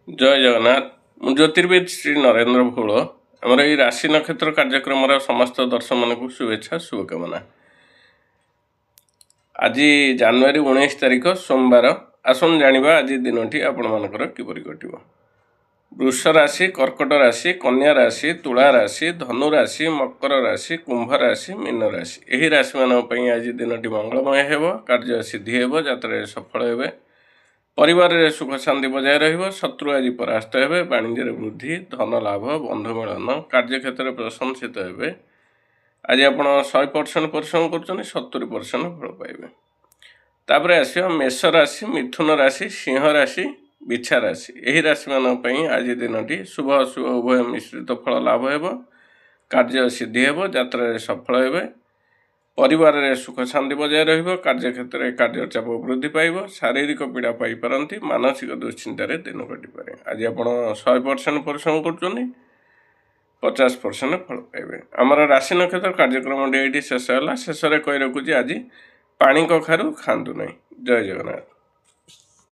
जय जगन्नाथ मु ज्योतिर्विद श्री नरेंद्र भोल आमर ये राशि नक्षत्र कार्यक्रम समस्त दर्शक मान शुभेच्छा शुभकामना। आज जनवरी 19 तारिख सोमवार आसन जानिबा आज दिनटी आपण मानकर किपरि कटिबो। वृष राशि, कर्कट राशि, कन्या राशि, तुला राशि, धनु राशि, मकर राशि, कुंभ राशि, मीन राशि यही राशि मान आज दिनटी मंगलमय हेबो। कार्य सिद्धि हेबो, यात्रा सफल हेबे, परिवार रे सुख शांति बजाय रहिबो, शत्रु आज परास्त हेबे, वाणिज्य वृद्धि, धन लाभ, बंधु मिलन, कार्य क्षेत्र प्रशंसित हेबे। आज आपण 100% परिश्रम कर 70% फल पाइबे। तापर आसियो मेष राशि, मिथुन राशि, सिंह राशि, बिछा राशि यही राशि मान पई आज दिनटी शुभ अशुभ उभय मिश्रित फल लाभ हेबो, कार्य सिद्धि हेबो, यात्रा रे सफल हेबे, परिवार रे सुख शांति बजाय रहिबो, कार्य क्षेत्र में कार्य चाप वृद्धि पाइबो, शारीरिक पीड़ा पाई पारंती, मानसिक दुश्चिंतार दिन कटि पारे। आज आपण 100% परिश्रम कर 50% फल पाइबे। आमर राशि नक्षत्र कार्यक्रम ये शेष है। शेष कही रखुची आज पानी कखारू खातु नहीं। जय जगन्नाथ।